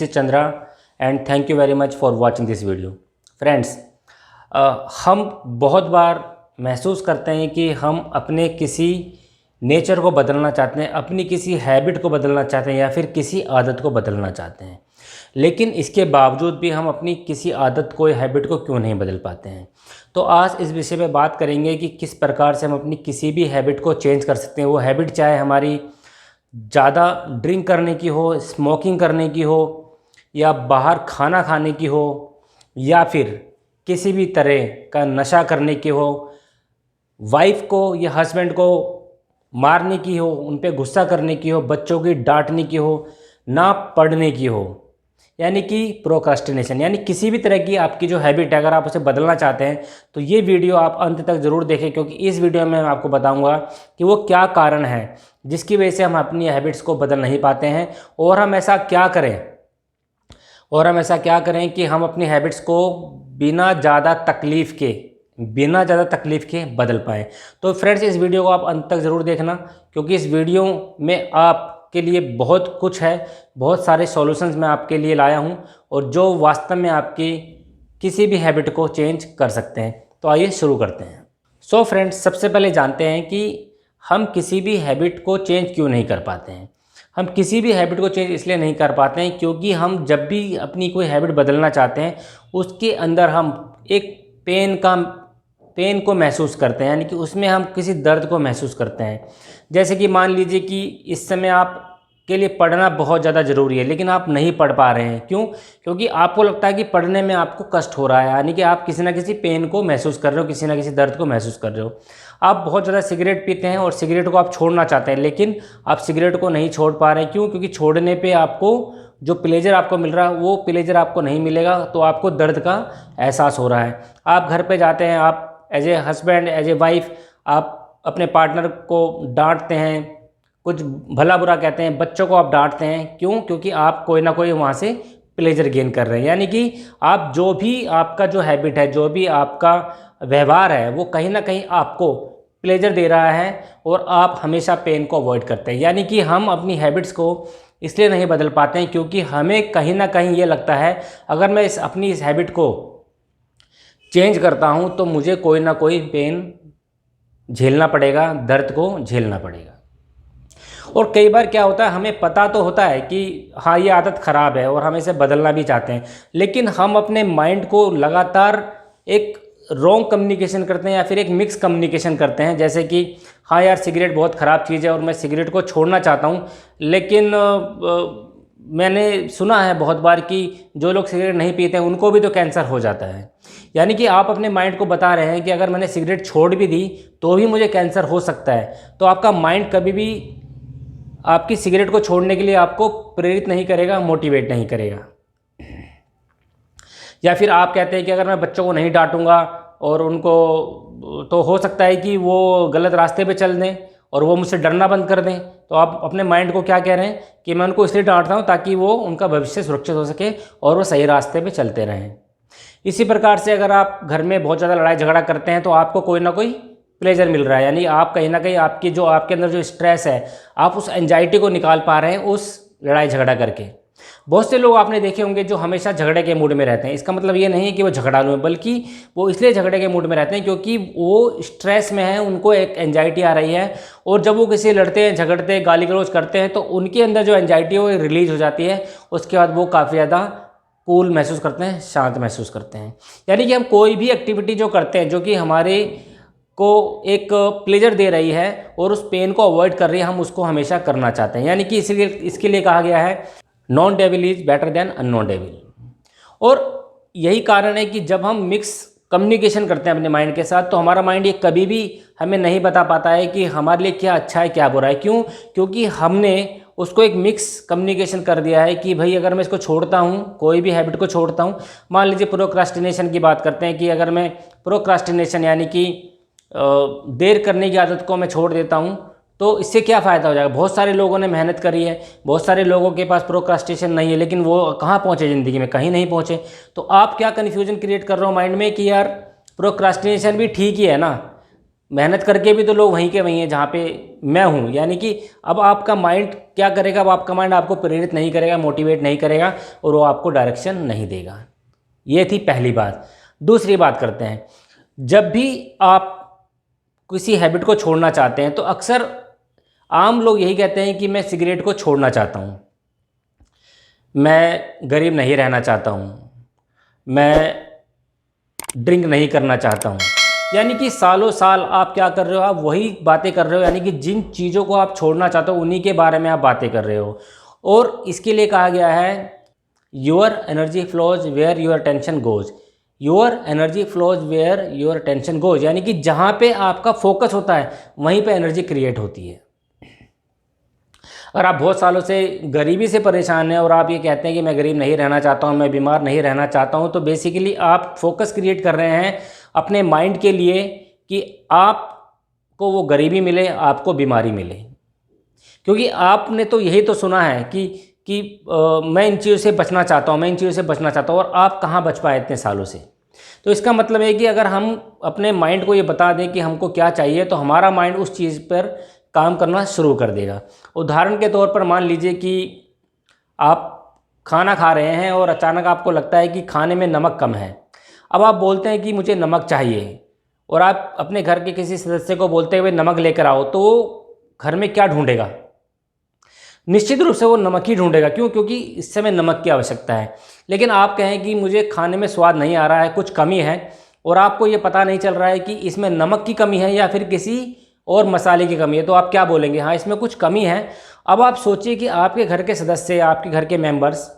is Chandra and thank you very much for watching this video. Friends, हम बहुत बार महसूस करते हैं कि हम अपने किसी नेचर को बदलना चाहते हैं, अपनी किसी हैबिट को बदलना चाहते हैं या फिर किसी आदत को बदलना चाहते हैं, लेकिन इसके बावजूद भी हम अपनी किसी आदत को या हैबिट को क्यों नहीं बदल पाते हैं। तो आज इस विषय पे बात करेंगे कि किस प्रकार से हम अपनी किसी भी हैबिट को चेंज कर सकते हैं। वो हैबिट चाहे हमारी ज़्यादा ड्रिंक करने की हो, स्मोकिंग करने की हो, या बाहर खाना खाने की हो, या फिर किसी भी तरह का नशा करने की हो, वाइफ को या हस्बैंड को मारने की हो, उन पे गुस्सा करने की हो, बच्चों की डांटने की हो, ना पढ़ने की हो, यानी कि प्रोक्रास्टिनेशन, यानी किसी भी तरह की आपकी जो हैबिट है अगर आप उसे बदलना चाहते हैं तो ये वीडियो आप अंत तक ज़रूर देखें, क्योंकि इस वीडियो में मैं आपको बताऊंगा कि वो क्या कारण है जिसकी वजह से हम अपनी हैबिट्स को बदल नहीं पाते हैं, और हम ऐसा क्या करें कि हम अपनी हैबिट्स को बिना ज़्यादा तकलीफ़ के बदल पाएँ। तो फ्रेंड्स, इस वीडियो को आप अंत तक ज़रूर देखना, क्योंकि इस वीडियो में आपके लिए बहुत कुछ है, बहुत सारे सॉल्यूशंस मैं आपके लिए लाया हूं, और जो वास्तव में आपकी किसी भी हैबिट को चेंज कर सकते हैं। तो आइए शुरू करते हैं। सो फ्रेंड्स, सबसे पहले जानते हैं कि हम किसी भी हैबिट को चेंज क्यों नहीं कर पाते हैं। हम किसी भी हैबिट को चेंज इसलिए नहीं कर पाते हैं क्योंकि हम जब भी अपनी कोई हैबिट बदलना चाहते हैं उसके अंदर हम एक पेन को महसूस करते हैं, यानी कि उसमें हम किसी दर्द को महसूस करते हैं। जैसे कि मान लीजिए कि इस समय आप के लिए पढ़ना बहुत ज़्यादा ज़रूरी है, लेकिन आप नहीं पढ़ पा रहे हैं। क्यों? क्योंकि आपको लगता है कि पढ़ने में आपको कष्ट हो रहा है, यानी कि आप किसी ना किसी पेन को महसूस कर रहे हो, किसी ना किसी दर्द को महसूस कर रहे हो। आप बहुत ज़्यादा सिगरेट पीते हैं और सिगरेट को आप छोड़ना चाहते हैं, लेकिन आप सिगरेट को नहीं छोड़ पा रहे हैं। क्यों? क्योंकि छोड़ने पर आपको जो प्लेजर आपको मिल रहा है वो प्लेजर आपको नहीं मिलेगा, तो आपको दर्द का एहसास हो रहा है। आप घर पर जाते हैं, आप as a husband, as a wife, आप अपने पार्टनर को डांटते हैं, कुछ भला बुरा कहते हैं, बच्चों को आप डांटते हैं। क्यों? क्योंकि आप कोई ना कोई वहाँ से प्लेजर गेन कर रहे हैं, यानी कि आप जो भी आपका जो हैबिट है, जो भी आपका व्यवहार है, वो कहीं ना कहीं आपको प्लेजर दे रहा है, और आप हमेशा पेन को अवॉइड करते हैं। यानी कि हम अपनी हैबिट्स को इसलिए नहीं बदल पाते हैं क्योंकि हमें कहीं ना कहीं ये लगता है अगर मैं अपनी इस हैबिट को चेंज करता हूं तो मुझे कोई ना कोई पेन झेलना पड़ेगा, दर्द को झेलना पड़ेगा। और कई बार क्या होता है, हमें पता तो होता है कि हाँ ये आदत ख़राब है और हम इसे बदलना भी चाहते हैं, लेकिन हम अपने माइंड को लगातार एक रॉन्ग कम्युनिकेशन करते हैं या फिर एक मिक्स कम्युनिकेशन करते हैं। जैसे कि हाँ यार, सिगरेट बहुत ख़राब चीज़ है और मैं सिगरेट को छोड़ना चाहता हूँ, लेकिन मैंने सुना है बहुत बार कि जो लोग सिगरेट नहीं पीते हैं उनको भी तो कैंसर हो जाता है। यानी कि आप अपने माइंड को बता रहे हैं कि अगर मैंने सिगरेट छोड़ भी दी तो भी मुझे कैंसर हो सकता है। तो आपका माइंड कभी भी आपकी सिगरेट को छोड़ने के लिए आपको प्रेरित नहीं करेगा, मोटिवेट नहीं करेगा। या फिर आप कहते हैं कि अगर मैं बच्चों को नहीं डांटूंगा और उनको, तो हो सकता है कि वो गलत रास्ते पे चल दें और वो मुझसे डरना बंद कर दें। तो आप अपने माइंड को क्या कह रहे हैं कि मैं उनको इसलिए डांट रहा हूँ ताकि वो उनका भविष्य सुरक्षित हो सके और वो सही रास्ते पे चलते रहें। इसी प्रकार से अगर आप घर में बहुत ज़्यादा लड़ाई झगड़ा करते हैं तो आपको कोई ना कोई प्लेजर मिल रहा है, यानी आप कहीं ना कहीं आपके अंदर जो स्ट्रेस है, आप उस एंजाइटी को निकाल पा रहे हैं उस लड़ाई झगड़ा करके। बहुत से लोग आपने देखे होंगे जो हमेशा झगड़े के मूड में रहते हैं। इसका मतलब ये नहीं है कि वो झगड़ालू हैं, बल्कि वो इसलिए झगड़े के मूड में रहते हैं क्योंकि वो स्ट्रेस में है, उनको एक एंजाइटी आ रही है, और जब वो किसी लड़ते हैं, झगड़ते हैं, गाली गलौज करते हैं तो उनके अंदर जो एंजाइटी है वो रिलीज हो जाती है। उसके बाद वो काफ़ी ज़्यादा कूल महसूस करते हैं, शांत महसूस करते हैं। यानी कि हम कोई भी एक्टिविटी जो करते हैं जो कि हमारे को एक प्लेजर दे रही है और उस पेन को अवॉइड कर रही है, हम उसको हमेशा करना चाहते हैं। यानी कि इसलिए इसके लिए कहा गया है non devil is better than unknown devil. और यही कारण है कि जब हम मिक्स कम्युनिकेशन करते हैं अपने माइंड के साथ तो हमारा माइंड ये कभी भी हमें नहीं बता पाता है कि हमारे लिए क्या अच्छा है क्या बुरा है। क्यों? क्योंकि हमने उसको एक मिक्स कम्युनिकेशन कर दिया है कि भाई अगर मैं इसको छोड़ता हूँ, कोई भी हैबिट को छोड़ता हूँ, मान लीजिए प्रोक्रास्टिनेशन की बात करते हैं कि अगर मैं प्रोक्रास्टिनेशन यानी कि देर करने की आदत को मैं छोड़ देता हूँ तो इससे क्या फ़ायदा हो जाएगा। बहुत सारे लोगों ने मेहनत करी है, बहुत सारे लोगों के पास प्रोक्रास्टिनेशन नहीं है, लेकिन वो कहाँ पहुँचे ज़िंदगी में? कहीं नहीं पहुँचे। तो आप क्या कन्फ्यूजन क्रिएट कर रहे हो माइंड में कि यार प्रोक्रास्टिनेशन भी ठीक ही है ना, मेहनत करके भी तो लोग वहीं के वहीं हैं जहाँ पे मैं हूँ। यानी कि अब आपका माइंड क्या करेगा, अब आपका माइंड आपको प्रेरित नहीं करेगा, मोटिवेट नहीं करेगा और वो आपको डायरेक्शन नहीं देगा। ये थी पहली बात। दूसरी बात करते हैं, जब भी आप किसी हैबिट को छोड़ना चाहते हैं तो अक्सर आम लोग यही कहते हैं कि मैं सिगरेट को छोड़ना चाहता हूँ, मैं गरीब नहीं रहना चाहता हूँ, मैं ड्रिंक नहीं करना चाहता हूँ। यानी कि सालों साल आप क्या कर रहे हो, आप वही बातें कर रहे हो। यानी कि जिन चीज़ों को आप छोड़ना चाहते हो उन्हीं के बारे में आप बातें कर रहे हो। और इसके लिए कहा गया है your energy flows where your attention goes, your energy flows where your attention goes. यानी कि जहाँ पे आपका फोकस होता है वहीं पे एनर्जी क्रिएट होती है। अगर आप बहुत सालों से गरीबी से परेशान हैं और आप ये कहते हैं कि मैं गरीब नहीं रहना चाहता हूँ, मैं बीमार नहीं रहना चाहता हूँ, तो बेसिकली आप फोकस क्रिएट कर रहे हैं अपने माइंड के लिए कि आपको वो गरीबी मिले, आपको बीमारी मिले। क्योंकि आपने तो यही तो सुना है कि मैं इन चीज़ों से बचना चाहता हूँ, मैं इन चीज़ों से बचना चाहता हूँ, और आप कहाँ बच पाए इतने सालों से। तो इसका मतलब है कि अगर हम अपने माइंड को ये बता दें कि हमको क्या चाहिए, तो हमारा माइंड उस चीज़ पर काम करना शुरू कर देगा। उदाहरण के तौर पर मान लीजिए कि आप खाना खा रहे हैं और अचानक आपको लगता है कि खाने में नमक कम है। अब आप बोलते हैं कि मुझे नमक चाहिए, और आप अपने घर के किसी सदस्य को बोलते हुए नमक लेकर आओ, तो वो घर में क्या ढूंढेगा? निश्चित रूप से वो नमक ही ढूंढेगा। क्यों? क्योंकि इस समय नमक की आवश्यकता है। लेकिन आप कहें कि मुझे खाने में स्वाद नहीं आ रहा है, कुछ कमी है, और आपको ये पता नहीं चल रहा है कि इसमें नमक की कमी है या फिर किसी और मसाले की कमी है, तो आप क्या बोलेंगे? हाँ, इसमें कुछ कमी है। अब आप सोचिए कि आपके घर के सदस्य, आपके घर के मेंबर्स,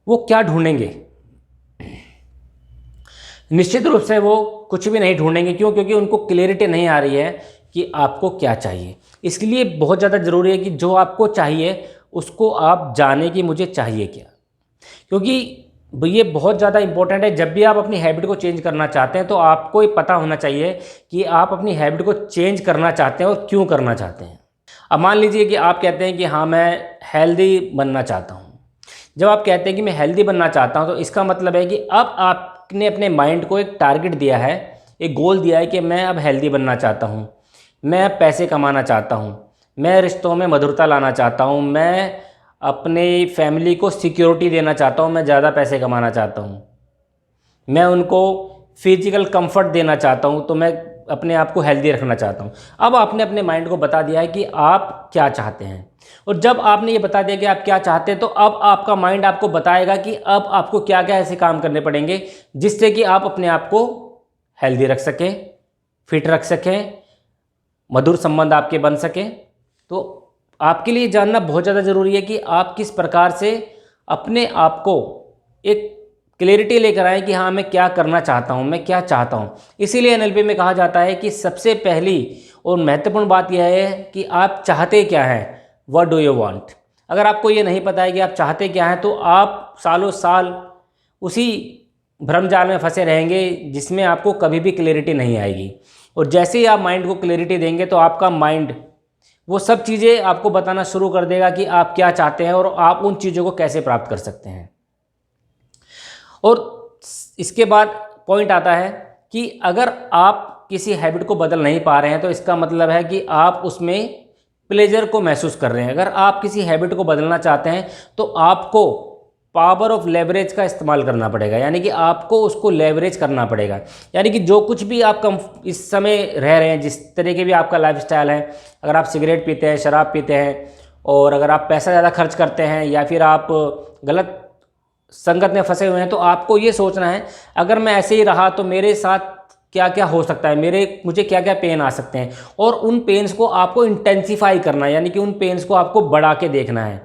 वो क्या ढूंढेंगे? निश्चित रूप से वो कुछ भी नहीं ढूंढेंगे। क्यों? क्योंकि उनको क्लियरिटी नहीं आ रही है कि आपको क्या चाहिए। इसलिए बहुत ज़्यादा ज़रूरी है कि जो आपको चाहिए उसको आप जाने कि मुझे चाहिए क्या। क्योंकि ये बहुत ज़्यादा इंपॉर्टेंट है। जब भी आप अपनी हैबिट को चेंज करना चाहते हैं तो आपको ये पता होना चाहिए कि आप अपनी हैबिट को चेंज करना चाहते हैं और क्यों करना चाहते हैं। अब मान लीजिए कि आप कहते हैं कि हाँ, मैं हेल्दी बनना चाहता हूँ। जब आप कहते हैं कि मैं हेल्दी बनना चाहता हूँ, तो इसका मतलब है कि अब आपने अपने माइंड को एक टारगेट दिया है, एक गोल दिया है कि मैं अब हेल्दी बनना चाहता हूँ, मैं अब पैसे कमाना चाहता हूँ, मैं रिश्तों में मधुरता लाना चाहता हूँ, मैं अपने फैमिली को सिक्योरिटी देना चाहता हूँ, मैं ज़्यादा पैसे कमाना चाहता हूँ, मैं उनको फिजिकल कंफर्ट देना चाहता हूँ, तो मैं अपने आप को हेल्दी रखना चाहता हूँ। अब आपने अपने माइंड को बता दिया है कि आप क्या चाहते हैं। और जब आपने ये बता दिया कि आप क्या चाहते हैं, तो अब आपका माइंड आपको बताएगा कि अब आपको क्या क्या ऐसे काम करने पड़ेंगे जिससे कि आप अपने आप को हेल्दी रख सकें, फिट रख सकें, मधुर संबंध आपके बन सकें। तो आपके लिए जानना बहुत ज़्यादा ज़रूरी है कि आप किस प्रकार से अपने आप को एक क्लैरिटी लेकर आएँ कि हाँ, मैं क्या करना चाहता हूँ, मैं क्या चाहता हूँ। इसीलिए एनएलपी में कहा जाता है कि सबसे पहली और महत्वपूर्ण बात यह है कि आप चाहते क्या हैं, व्हाट डू यू वांट। अगर आपको ये नहीं पता है कि आप चाहते क्या हैं, तो आप सालों साल उसी भ्रमजाल में फंसे रहेंगे जिसमें आपको कभी भी क्लैरिटी नहीं आएगी। और जैसे ही आप माइंड को क्लैरिटी देंगे तो आपका माइंड वो सब चीज़ें आपको बताना शुरू कर देगा कि आप क्या चाहते हैं और आप उन चीज़ों को कैसे प्राप्त कर सकते हैं। और इसके बाद पॉइंट आता है कि अगर आप किसी हैबिट को बदल नहीं पा रहे हैं, तो इसका मतलब है कि आप उसमें प्लेजर को महसूस कर रहे हैं। अगर आप किसी हैबिट को बदलना चाहते हैं तो आपको पावर ऑफ लेवरेज का इस्तेमाल करना पड़ेगा। यानी कि आपको उसको लेवरेज करना पड़ेगा। यानी कि जो कुछ भी आप कम इस समय रह रहे हैं, जिस तरह के भी आपका लाइफस्टाइल है, अगर आप सिगरेट पीते हैं, शराब पीते हैं, और अगर आप पैसा ज़्यादा खर्च करते हैं, या फिर आप गलत संगत में फंसे हुए हैं, तो आपको ये सोचना है अगर मैं ऐसे ही रहा तो मेरे साथ क्या क्या हो सकता है, मुझे क्या क्या पेन आ सकते हैं, और उन पेन्स को आपको इंटेंसिफाई करना है। यानी कि उन पेन्स को आपको बढ़ा के देखना है।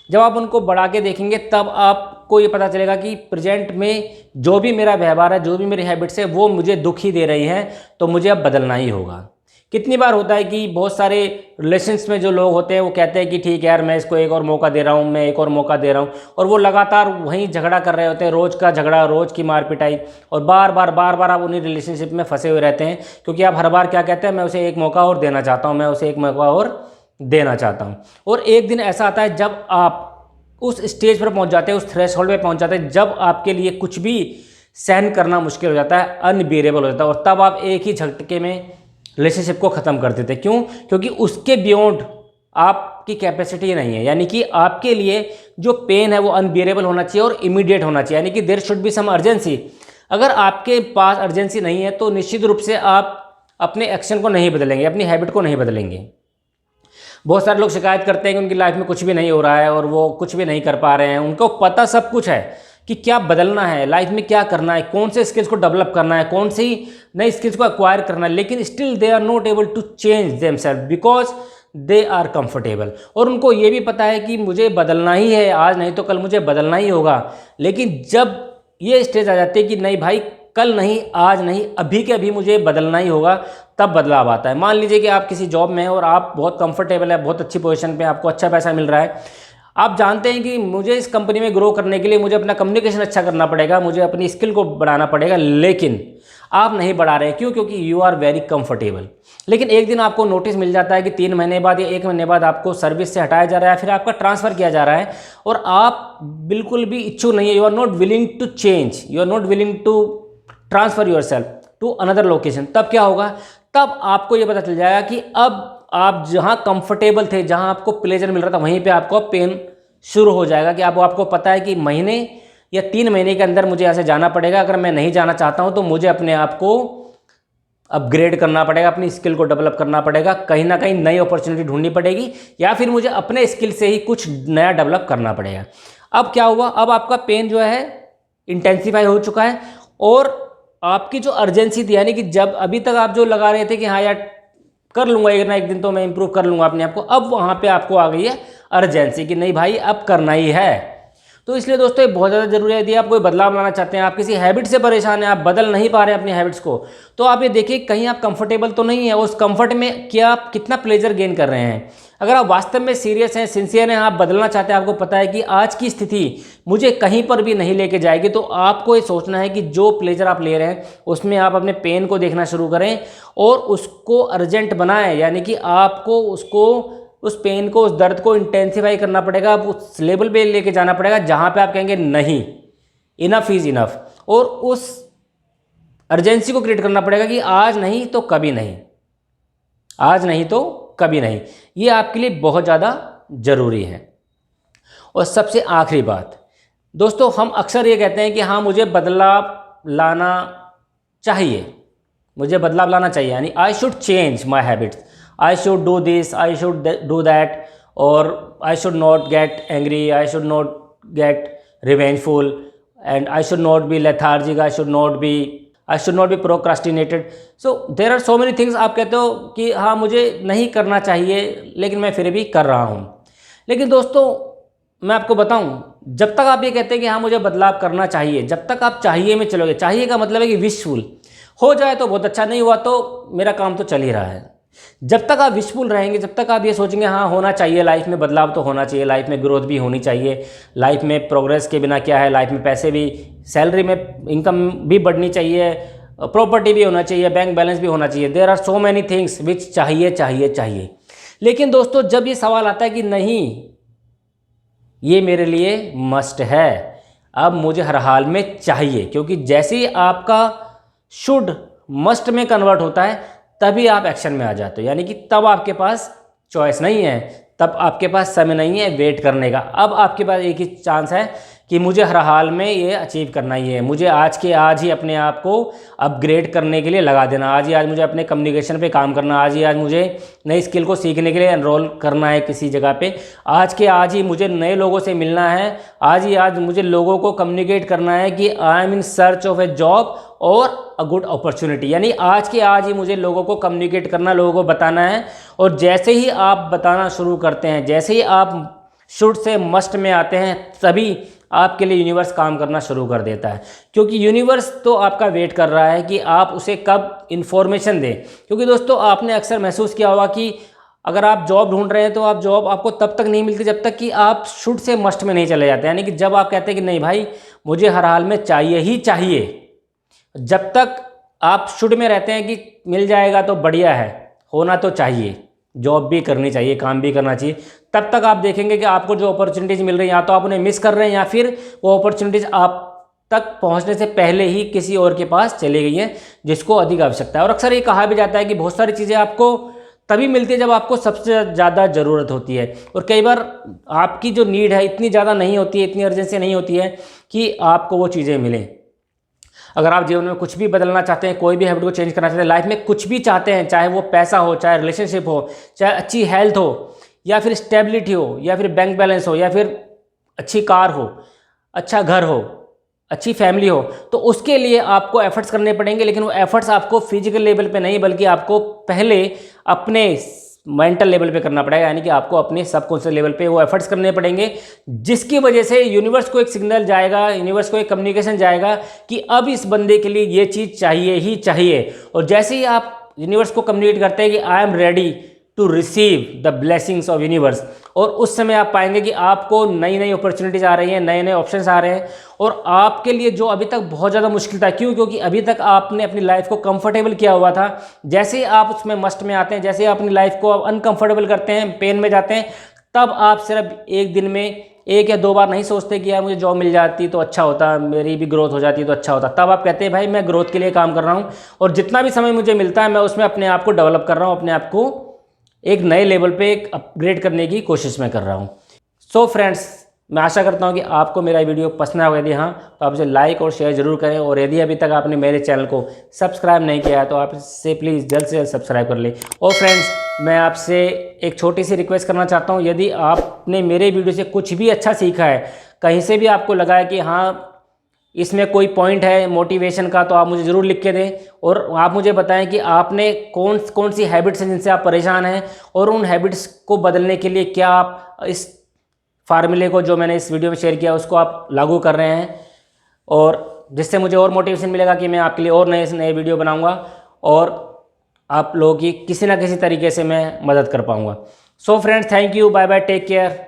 जब आप उनको बढ़ा के देखेंगे तब आपको ये पता चलेगा कि प्रेजेंट में जो भी मेरा व्यवहार है, जो भी मेरी हैबिट्स है, वो मुझे दुख ही दे रही हैं, तो मुझे अब बदलना ही होगा। कितनी बार होता है कि बहुत सारे रिलेशंस में जो लोग होते हैं वो कहते हैं कि ठीक है यार, मैं इसको एक और मौका दे रहा हूँ, मैं एक और मौका दे रहा हूँ, और वो लगातार वहीं झगड़ा कर रहे होते हैं, रोज़ का झगड़ा, रोज़ की मार पिटाई, और बार बार आप उन्हीं रिलेशनशिप में फंसे हुए रहते हैं। क्योंकि आप हर बार क्या कहते हैं, मैं उसे एक मौका और देना चाहता हूँ, मैं उसे एक मौका और देना चाहता हूँ। और एक दिन ऐसा आता है जब आप उस स्टेज पर पहुँच जाते हैं, उस थ्रेशोल्ड पर पहुँच जाते हैं, जब आपके लिए कुछ भी सहन करना मुश्किल हो जाता है, अनबियरेबल हो जाता है, और तब आप एक ही झटके में रिलेशनशिप को ख़त्म कर देते। क्यों? क्योंकि उसके बियॉन्ड आपकी कैपेसिटी नहीं है। यानी कि आपके लिए जो पेन है वो अनबियरेबल होना चाहिए और इमीडिएट होना चाहिए, यानी कि there should be some urgency. अगर आपके पास अर्जेंसी नहीं है तो निश्चित रूप से आप अपने एक्शन को नहीं बदलेंगे, अपनी हैबिट को नहीं बदलेंगे। बहुत सारे लोग शिकायत करते हैं कि उनकी लाइफ में कुछ भी नहीं हो रहा है और वो कुछ भी नहीं कर पा रहे हैं। उनको पता सब कुछ है कि क्या बदलना है, लाइफ में क्या करना है, कौन से स्किल्स को डेवलप करना है, कौन सी नई स्किल्स को एक्वायर करना है, लेकिन still they are not able to change themselves because they are comfortable. और उनको ये भी पता है कि मुझे बदलना ही है, आज नहीं तो कल मुझे बदलना ही होगा। लेकिन जब ये स्टेज आ जाती है कि नहीं भाई, कल नहीं, आज नहीं, अभी के अभी मुझे बदलना ही होगा, तब बदलाव आता है। मान लीजिए कि आप किसी जॉब में हैं और आप बहुत कंफर्टेबल है, बहुत अच्छी पोजीशन पे, आपको अच्छा पैसा मिल रहा है। आप जानते हैं कि मुझे इस कंपनी में ग्रो करने के लिए मुझे अपना कम्युनिकेशन अच्छा करना पड़ेगा, मुझे अपनी स्किल को बढ़ाना पड़ेगा, लेकिन आप नहीं बढ़ा रहे हैं। क्यों? क्योंकि यू आर वेरी कंफर्टेबल। लेकिन एक दिन आपको नोटिस मिल जाता है कि 3 महीने बाद या 1 महीने बाद आपको सर्विस से हटाया जा रहा है, फिर आपका ट्रांसफ़र किया जा रहा है और आप बिल्कुल भी इच्छुक नहीं है, you are not willing to change, you are not willing to transfer yourself to another location. तब क्या होगा? तब आपको ये पता चल जाएगा कि अब आप जहाँ कंफर्टेबल थे, जहाँ आपको प्लेजर मिल रहा था, वहीं पे आपको पेन शुरू हो जाएगा। कि आपको पता है कि महीने या 3 महीने के अंदर मुझे ऐसे जाना पड़ेगा। अगर मैं नहीं जाना चाहता हूँ तो मुझे अपने आप को अपग्रेड करना पड़ेगा, अपनी स्किल को डेवलप करना पड़ेगा, कहीं ना कहीं नई अपॉर्चुनिटी ढूंढनी पड़ेगी, या फिर मुझे अपने स्किल से ही कुछ नया डेवलप करना पड़ेगा। अब क्या हुआ? अब आपका पेन जो है इंटेंसिफाई हो चुका है और आपकी जो अर्जेंसी थी, यानी कि जब अभी तक आप जो लगा रहे थे कि हाँ यार कर लूँगा, एक ना एक दिन तो मैं इंप्रूव कर लूँगा अपने आप को, अब वहाँ पे आपको आ गई है अर्जेंसी कि नहीं भाई अब करना ही है। तो इसलिए दोस्तों ये बहुत ज़्यादा जरूरी है। यदि आप कोई बदलाव लाना चाहते हैं, आप किसी हैबिट से परेशान हैं, आप बदल नहीं पा रहे हैं अपनी हैबिट्स को, तो आप ये देखिए कहीं आप कंफर्टेबल तो नहीं है, उस कंफर्ट में क्या आप कितना प्लेजर गेन कर रहे हैं। अगर आप वास्तव में सीरियस हैं, सिंसियर हैं, आप बदलना चाहते हैं, आपको पता है कि आज की स्थिति मुझे कहीं पर भी नहीं लेके जाएगी, तो आपको ये सोचना है कि जो प्लेजर आप ले रहे हैं उसमें आप अपने पेन को देखना शुरू करें और उसको अर्जेंट बनाएं। यानी कि आपको उस पेन को, उस दर्द को इंटेंसिफाई करना पड़ेगा, आप उस लेवल पे लेके जाना पड़ेगा जहाँ पे आप कहेंगे नहीं, इनफ इज़ इनफ, और उस अर्जेंसी को क्रिएट करना पड़ेगा कि आज नहीं तो कभी नहीं, आज नहीं तो कभी नहीं। ये आपके लिए बहुत ज़्यादा ज़रूरी है। और सबसे आखिरी बात दोस्तों, हम अक्सर ये कहते हैं कि हाँ मुझे बदलाव लाना चाहिए, मुझे बदलाव लाना चाहिए, यानी I should change my habits, I should do this, I should do that, or I should not get angry, I should not get revengeful, and I should not be lethargic, I should not be procrastinated. So there are so many things आप कहते हो कि हाँ मुझे नहीं करना चाहिए लेकिन मैं फिर भी कर रहा हूँ। लेकिन दोस्तों मैं आपको बताऊँ, जब तक आप ये कहते हैं कि हाँ मुझे बदलाव करना चाहिए, जब तक आप चाहिए में चलोगे, चाहिए का मतलब है कि विशफुल हो जाए तो बहुत अच्छा, नहीं हुआ तो मेरा काम तो चल ही रहा है। जब तक आप विशफुल रहेंगे, जब तक आप ये सोचेंगे हाँ होना चाहिए, लाइफ में बदलाव तो होना चाहिए, लाइफ में ग्रोथ भी होनी चाहिए, लाइफ में प्रोग्रेस के बिना क्या है, लाइफ में पैसे भी, सैलरी में इनकम भी बढ़नी चाहिए, प्रॉपर्टी भी होना चाहिए, बैंक बैलेंस भी होना चाहिए, there are so many things which चाहिए चाहिए चाहिए। लेकिन दोस्तों जब ये सवाल आता है कि नहीं ये मेरे लिए मस्ट है, अब मुझे हर हाल में चाहिए, क्योंकि जैसे ही आपका शुड मस्ट में कन्वर्ट होता है तभी आप एक्शन में आ जाते हो। यानी कि तब आपके पास चॉइस नहीं है, तब आपके पास समय नहीं है वेट करने का। अब आपके पास एक ही चांस है कि मुझे हर हाल में ये अचीव करना ही है, मुझे आज के आज ही अपने आप को अपग्रेड करने के लिए लगा देना, आज ही आज मुझे अपने कम्युनिकेशन पे काम करना, आज ही आज मुझे नई स्किल को सीखने के लिए एनरोल करना है किसी जगह पे, आज के आज ही मुझे नए लोगों से मिलना है, आज ही आज मुझे लोगों को कम्युनिकेट करना है कि I M in search of A job और अ गुड अपॉर्चुनिटी। यानी आज के आज ही मुझे लोगों को कम्युनिकेट करना, लोगों को बताना है। और जैसे ही आप बताना शुरू करते हैं, जैसे ही आप शुड से मस्ट में आते हैं, तभी आपके लिए यूनिवर्स काम करना शुरू कर देता है। क्योंकि यूनिवर्स तो आपका वेट कर रहा है कि आप उसे कब इन्फॉर्मेशन दें। क्योंकि दोस्तों आपने अक्सर महसूस किया होगा कि अगर आप जॉब ढूंढ रहे हैं तो आप जॉब आपको तब तक नहीं मिलती जब तक कि आप शुड से मस्ट में नहीं चले जाते। यानी कि जब आप कहते हैं कि नहीं भाई मुझे हर हाल में चाहिए ही चाहिए, जब तक आप शुड में रहते हैं कि मिल जाएगा तो बढ़िया है, होना तो चाहिए, जॉब भी करनी चाहिए, काम भी करना चाहिए, तब तक आप देखेंगे कि आपको जो अपॉर्चुनिटीज़ मिल रही हैं या तो आप उन्हें मिस कर रहे हैं या फिर वो अपॉर्चुनिटीज़ आप तक पहुंचने से पहले ही किसी और के पास चली गई हैं जिसको अधिक आवश्यकता है। और अक्सर ये कहा भी जाता है कि बहुत सारी चीज़ें आपको तभी मिलती है जब आपको सबसे ज़्यादा ज़रूरत होती है, और कई बार आपकी जो नीड है इतनी ज़्यादा नहीं होती है, इतनी अर्जेंसी नहीं होती है कि आपको वो चीज़ें मिलें। अगर आप जीवन में कुछ भी बदलना चाहते हैं, कोई भी हैबिट को चेंज करना चाहते हैं, लाइफ में कुछ भी चाहते हैं, चाहे वो पैसा हो, चाहे रिलेशनशिप हो, चाहे अच्छी हेल्थ हो, या फिर स्टेबिलिटी हो, या फिर बैंक बैलेंस हो, या फिर अच्छी कार हो, अच्छा घर हो, अच्छी फैमिली हो, तो उसके लिए आपको एफर्ट्स करने पड़ेंगे। लेकिन वो एफर्ट्स आपको फिजिकल लेवल पे नहीं, बल्कि आपको पहले अपने मेंटल लेवल पे करना पड़ेगा, यानी कि आपको अपने सबकॉन्शियस लेवल पे वो एफर्ट्स करने पड़ेंगे, जिसकी वजह से यूनिवर्स को एक सिग्नल जाएगा, यूनिवर्स को एक कम्युनिकेशन जाएगा कि अब इस बंदे के लिए ये चीज़ चाहिए ही चाहिए। और जैसे ही आप यूनिवर्स को कम्युनिकेट करते हैं कि I am ready to receive the blessings of universe, और उस समय आप पाएंगे कि आपको नई नई अपॉर्चुनिटीज़ आ रही हैं, नए नए ऑप्शंस आ रहे हैं, और आपके लिए जो अभी तक बहुत ज़्यादा मुश्किल था, क्यों? क्योंकि अभी तक आपने अपनी लाइफ को कंफर्टेबल किया हुआ था। जैसे ही आप उसमें मस्ट में आते हैं, जैसे ही आप अपनी लाइफ को अनकंफर्टेबल करते हैं, पेन में जाते हैं, तब आप सिर्फ एक दिन में 1 या 2 बार नहीं सोचते कि यार मुझे जॉब मिल जाती तो अच्छा होता, मेरी भी ग्रोथ हो जाती तो अच्छा होता। तब आप कहते हैं भाई मैं ग्रोथ के लिए काम कर रहा हूँ, और जितना भी समय मुझे मिलता है मैं उसमें अपने आप को डेवलप कर रहा हूँ, अपने आप को एक नए लेवल पे एक अपग्रेड करने की कोशिश मैं कर रहा हूँ। सो फ्रेंड्स, मैं आशा करता हूँ कि आपको मेरा वीडियो पसंद आएगा। यदि हाँ, तो आप इसे लाइक और शेयर जरूर करें, और यदि अभी तक आपने मेरे चैनल को सब्सक्राइब नहीं किया है तो आप इसे प्लीज़ जल्द से जल्द सब्सक्राइब कर लें। और फ्रेंड्स, मैं आपसे एक छोटी सी रिक्वेस्ट करना चाहता हूँ, यदि आपने मेरे वीडियो से कुछ भी अच्छा सीखा है, कहीं से भी आपको लगा है कि हाँ इसमें कोई पॉइंट है मोटिवेशन का, तो आप मुझे ज़रूर लिख के दें, और आप मुझे बताएं कि आपने कौन सी हैबिट्स हैं जिनसे आप परेशान हैं, और उन हैबिट्स को बदलने के लिए क्या आप इस फार्मूले को जो मैंने इस वीडियो में शेयर किया उसको आप लागू कर रहे हैं, और जिससे मुझे और मोटिवेशन मिलेगा कि मैं आपके लिए और नए से नए वीडियो बनाऊँगा, और आप लोगों की किसी ना किसी तरीके से मैं मदद कर पाऊँगा। So friends, thank you, bye bye, take care.